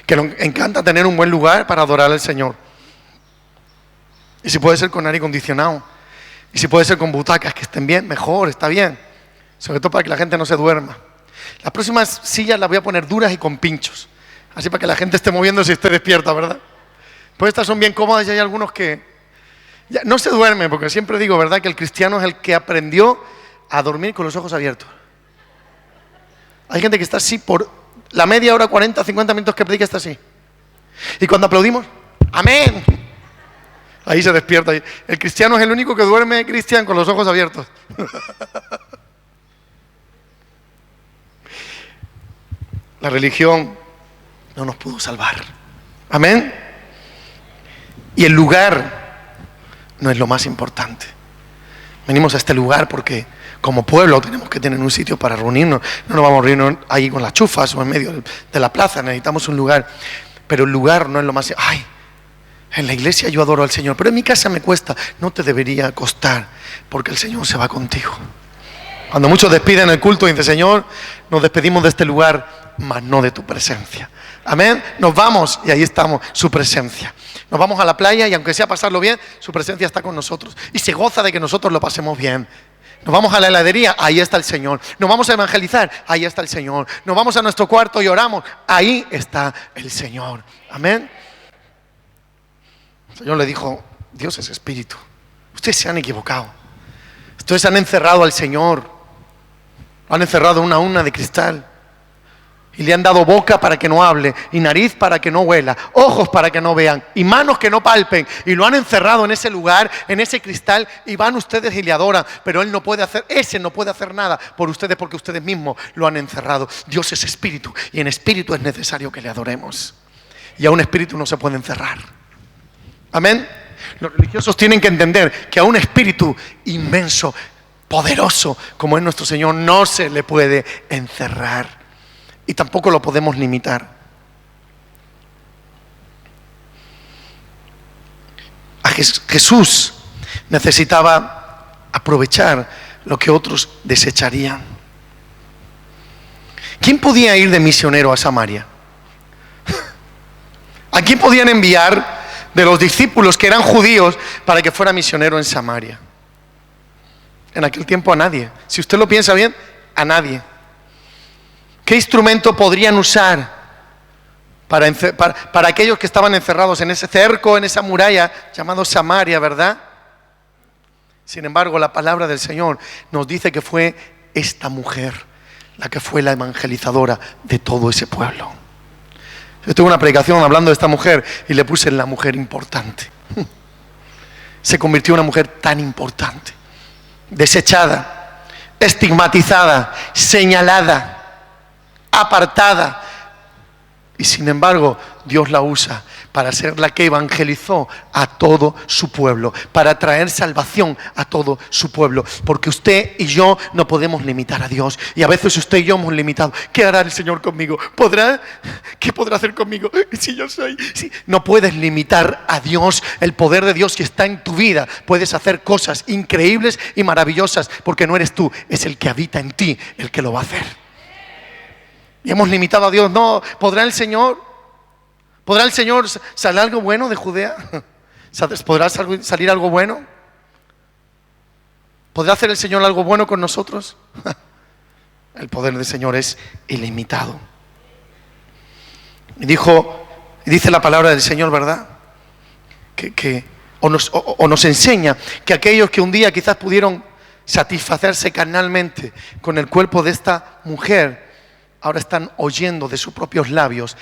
que le encanta tener un buen lugar para adorar al Señor. Y si puede ser con aire acondicionado, y si puede ser con butacas que estén bien, mejor, está bien, sobre todo para que la gente no se duerma. Las próximas sillas las voy a poner duras y con pinchos, así para que la gente esté moviéndose y esté despierta, ¿verdad? Pues estas son bien cómodas y hay algunos que ya no se duermen, porque siempre digo, ¿verdad?, que el cristiano es el que aprendió a dormir con los ojos abiertos. Hay gente que está así por la media hora, 40, 50 minutos que predica, está así. Y cuando aplaudimos, ¡amén!, ahí se despierta. El cristiano es el único que duerme, Cristian, con los ojos abiertos. La religión no nos pudo salvar. Amén. Y el lugar no es lo más importante. Venimos a este lugar porque como pueblo tenemos que tener un sitio para reunirnos. No nos vamos a reunir ahí con las chufas o en medio de la plaza. Necesitamos un lugar. Pero el lugar no es lo más... Ay, en la iglesia yo adoro al Señor, pero en mi casa me cuesta. No te debería costar, porque el Señor se va contigo. Cuando muchos despiden el culto y dicen: Señor, nos despedimos de este lugar, mas no de tu presencia. Amén. Nos vamos y ahí estamos, su presencia. Nos vamos a la playa y aunque sea pasarlo bien, su presencia está con nosotros y se goza de que nosotros lo pasemos bien. Nos vamos a la heladería, ahí está el Señor. Nos vamos a evangelizar, ahí está el Señor. Nos vamos a nuestro cuarto y oramos, ahí está el Señor. Amén. El Señor le dijo: Dios es espíritu. Ustedes se han equivocado. Ustedes han encerrado al Señor. Lo han encerrado en una urna de cristal. Y le han dado boca para que no hable, y nariz para que no huela, ojos para que no vean, y manos que no palpen. Y lo han encerrado en ese lugar, en ese cristal, y van ustedes y le adoran. Pero Él no puede hacer, ese no puede hacer nada por ustedes porque ustedes mismos lo han encerrado. Dios es espíritu, y en espíritu es necesario que le adoremos. Y a un espíritu no se puede encerrar. Amén. Los religiosos tienen que entender que a un espíritu inmenso, poderoso, como es nuestro Señor, no se le puede encerrar. Y tampoco lo podemos limitar. Jesús necesitaba aprovechar lo que otros desecharían. ¿Quién podía ir de misionero a Samaria? ¿A quién podían enviar de los discípulos que eran judíos para que fuera misionero en Samaria? En aquel tiempo a nadie. Si usted lo piensa bien, a nadie. ¿Qué instrumento podrían usar para aquellos que estaban encerrados en ese cerco, en esa muralla llamado Samaria, verdad? Sin embargo, la palabra del Señor nos dice que fue esta mujer la que fue la evangelizadora de todo ese pueblo. Yo tuve una predicación hablando de esta mujer y le puse la mujer importante. Se convirtió en una mujer tan importante, desechada, estigmatizada, señalada, apartada, y sin embargo Dios la usa para ser la que evangelizó a todo su pueblo, para traer salvación a todo su pueblo, porque usted y yo no podemos limitar a Dios, y a veces usted y yo hemos limitado. ¿Qué hará el Señor conmigo? ¿Qué podrá hacer conmigo? Si yo soy... Sí. No puedes limitar a Dios, el poder de Dios que está en tu vida. Puedes hacer cosas increíbles y maravillosas, porque no eres tú, es el que habita en ti el que lo va a hacer. Y hemos limitado a Dios. No, ¿podrá el Señor salir algo bueno de Judea? ¿Podrá salir algo bueno? ¿Podrá hacer el Señor algo bueno con nosotros? El poder del Señor es ilimitado. Y dice la palabra del Señor, ¿verdad? O nos enseña que aquellos que un día quizás pudieron satisfacerse carnalmente con el cuerpo de esta mujer, ahora están oyendo de sus propios labios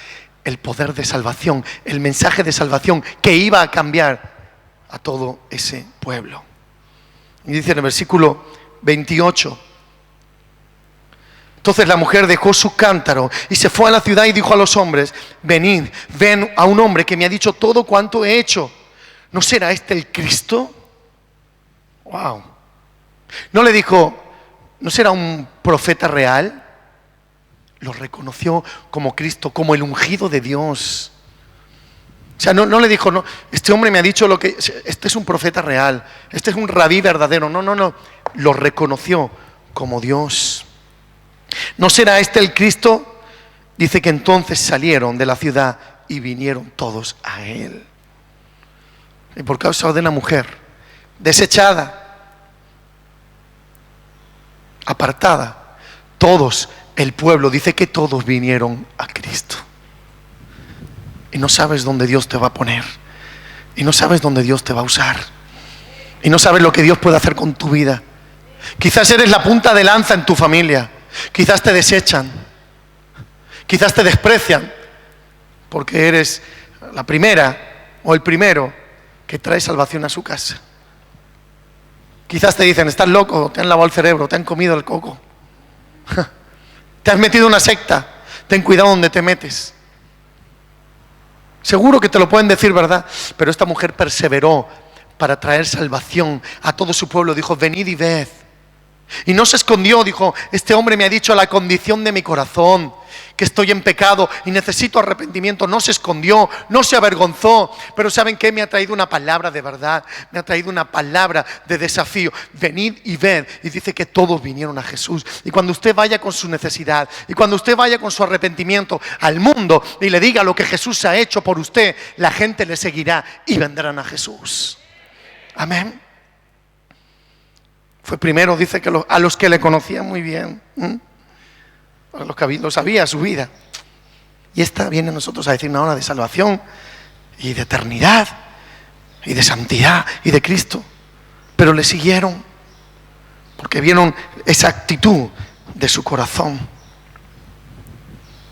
el poder de salvación, el mensaje de salvación que iba a cambiar a todo ese pueblo. Y dice en el versículo 28: entonces la mujer dejó su cántaro y se fue a la ciudad y dijo a los hombres: venid, ven a un hombre que me ha dicho todo cuanto he hecho. ¿No será este el Cristo? Wow. No le dijo: ¿no será un profeta real? Lo reconoció como Cristo, como el ungido de Dios. O sea, no le dijo: no, este hombre me ha dicho lo que... Este es un profeta real, este es un rabí verdadero. No. Lo reconoció como Dios. ¿No será este el Cristo? Dice que entonces salieron de la ciudad y vinieron todos a Él. Y por causa de una mujer desechada, apartada, todos... El pueblo dice que todos vinieron a Cristo. Y no sabes dónde Dios te va a poner. Y no sabes dónde Dios te va a usar. Y no sabes lo que Dios puede hacer con tu vida. Quizás eres la punta de lanza en tu familia. Quizás te desechan. Quizás te desprecian. Porque eres la primera o el primero que trae salvación a su casa. Quizás te dicen: estás loco, te han lavado el cerebro, te han comido el coco. Te has metido en una secta, ten cuidado donde te metes. Seguro que te lo pueden decir, ¿verdad? Pero esta mujer perseveró para traer salvación a todo su pueblo. Dijo, venid y ved. Y no se escondió, dijo, este hombre me ha dicho la condición de mi corazón, que estoy en pecado y necesito arrepentimiento. No se escondió, no se avergonzó. Pero ¿saben qué? Me ha traído una palabra de verdad, me ha traído una palabra de desafío. Venid y ved. Y dice que todos vinieron a Jesús. Y cuando usted vaya con su necesidad, y cuando usted vaya con su arrepentimiento al mundo y le diga lo que Jesús ha hecho por usted, la gente le seguirá y vendrán a Jesús. Amén. Fue primero, dice, que a los que le conocían muy bien, a los que lo sabía su vida. Y esta viene a nosotros a decirnos ahora de salvación y de eternidad y de santidad y de Cristo. Pero le siguieron porque vieron esa actitud de su corazón.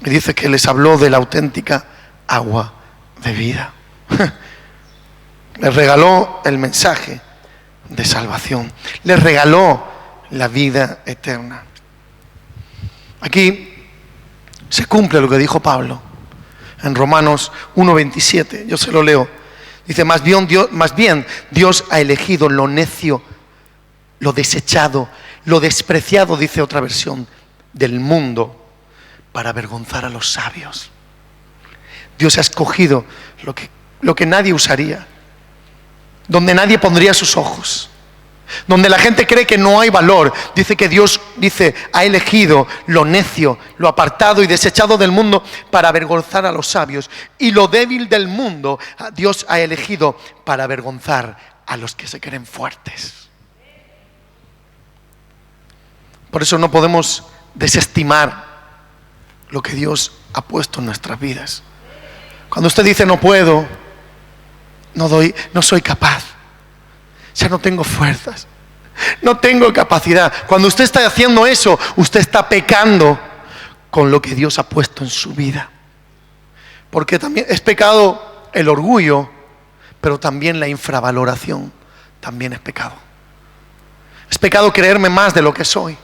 Y dice que les habló de la auténtica agua de vida. Les regaló el mensaje de salvación. Les regaló la vida eterna. Aquí se cumple lo que dijo Pablo en Romanos 1:27. Yo se lo leo. Dice, más bien Dios ha elegido lo necio, lo desechado, lo despreciado, dice otra versión, del mundo para avergonzar a los sabios. Dios ha escogido lo que nadie usaría, donde nadie pondría sus ojos, donde la gente cree que no hay valor. Dice que Dios ha elegido lo necio, lo apartado y desechado del mundo para avergonzar a los sabios, y lo débil del mundo Dios ha elegido para avergonzar a los que se creen fuertes. Por eso no podemos desestimar lo que Dios ha puesto en nuestras vidas. Cuando usted dice no puedo, no soy capaz, ya no tengo fuerzas, no tengo capacidad. Cuando usted está haciendo eso, usted está pecando con lo que Dios ha puesto en su vida. Porque también es pecado el orgullo, pero también la infravaloración también es pecado. Es pecado creerme más de lo que soy,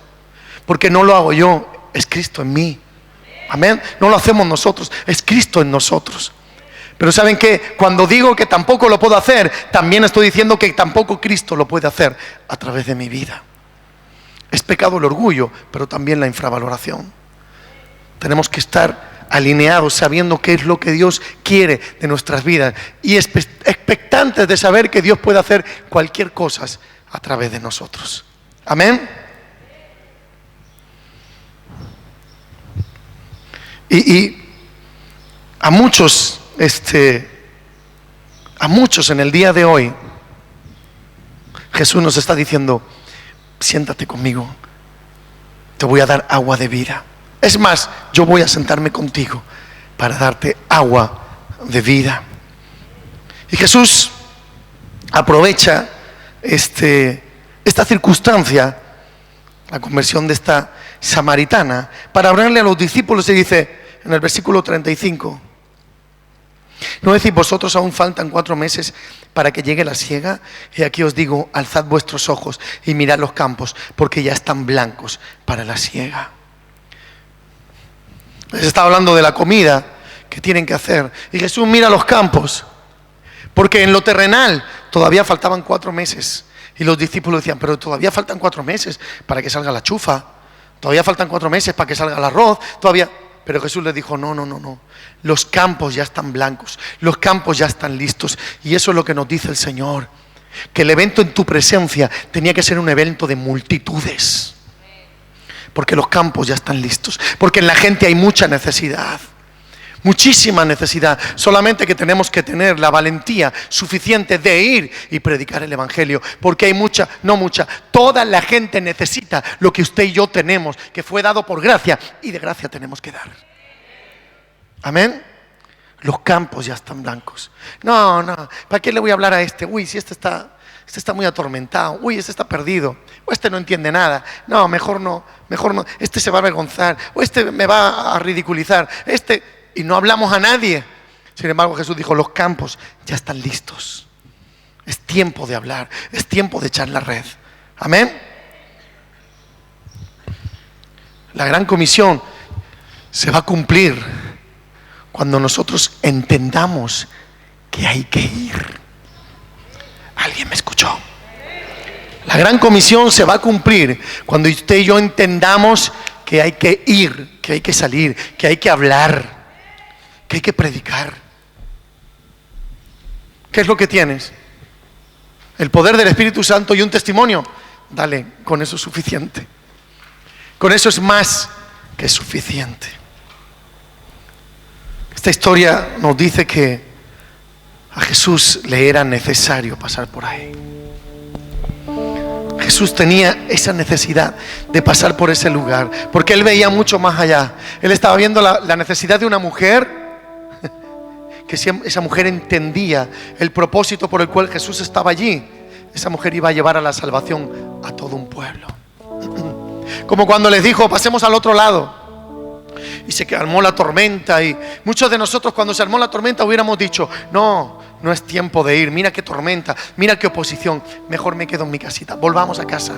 porque no lo hago yo, es Cristo en mí. Amén. No lo hacemos nosotros, es Cristo en nosotros. Pero ¿saben qué? Cuando digo que tampoco lo puedo hacer, también estoy diciendo que tampoco Cristo lo puede hacer a través de mi vida. Es pecado el orgullo, pero también la infravaloración. Tenemos que estar alineados, sabiendo qué es lo que Dios quiere de nuestras vidas y expectantes de saber que Dios puede hacer cualquier cosa a través de nosotros. Amén. Y a muchos en el día de hoy Jesús nos está diciendo, siéntate conmigo, te voy a dar agua de vida. Es más, yo voy a sentarme contigo para darte agua de vida. Y Jesús aprovecha esta circunstancia, la conversión de esta samaritana, para hablarle a los discípulos. Y dice en el versículo 35, ¿no decís vosotros aún faltan 4 meses para que llegue la siega? Y aquí os digo, alzad vuestros ojos y mirad los campos, porque ya están blancos para la siega. Les está hablando de la comida que tienen que hacer. Y Jesús mira los campos, porque en lo terrenal todavía faltaban 4 meses. Y los discípulos decían, pero todavía faltan 4 meses para que salga la chufa, todavía faltan 4 meses para que salga el arroz, todavía. Pero Jesús les dijo, no, los campos ya están blancos, los campos ya están listos. Y eso es lo que nos dice el Señor, que el evento en tu presencia tenía que ser un evento de multitudes, porque los campos ya están listos, porque en la gente hay mucha necesidad, muchísima necesidad. Solamente que tenemos que tener la valentía suficiente de ir y predicar el evangelio, porque hay toda la gente necesita lo que usted y yo tenemos, que fue dado por gracia, y de gracia tenemos que dar. Amén. Los campos ya están blancos. No, ¿para qué le voy a hablar a este? Uy, si este está muy atormentado. Uy, este está perdido. O este no entiende nada. No, mejor no. Este se va a avergonzar. O este me va a ridiculizar. Y no hablamos a nadie. Sin embargo, Jesús dijo, los campos ya están listos. Es tiempo de hablar, es tiempo de echar la red. Amén. La gran comisión se va a cumplir cuando nosotros entendamos que hay que ir. ¿Alguien me escuchó? La gran comisión se va a cumplir cuando usted y yo entendamos que hay que ir, que hay que salir, que hay que hablar, que hay que predicar. ¿Qué es lo que tienes? El poder del Espíritu Santo y un testimonio. Dale, con eso es suficiente. Con eso es más que suficiente. Esta historia nos dice que a Jesús le era necesario pasar por ahí. Jesús tenía esa necesidad de pasar por ese lugar, porque Él veía mucho más allá. Él estaba viendo la necesidad de una mujer, que si esa mujer entendía el propósito por el cual Jesús estaba allí, esa mujer iba a llevar a la salvación a todo un pueblo. Como cuando les dijo, pasemos al otro lado. Y se armó la tormenta, y muchos de nosotros cuando se armó la tormenta hubiéramos dicho, no es tiempo de ir, mira qué tormenta, mira qué oposición, mejor me quedo en mi casita, volvamos a casa.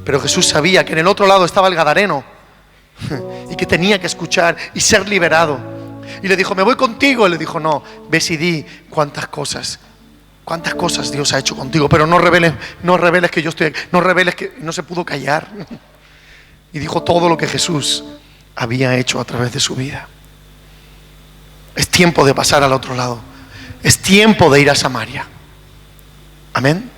Pero Jesús sabía que en el otro lado estaba el Gadareno y que tenía que escuchar y ser liberado. Y le dijo, me voy contigo. Y le dijo, no, ves y di cuántas cosas Dios ha hecho contigo, pero no reveles que yo estoy aquí, no reveles que no se pudo callar. Y dijo todo lo que Jesús había hecho a través de su vida. Es tiempo de pasar al otro lado. Es tiempo de ir a Samaria. Amén.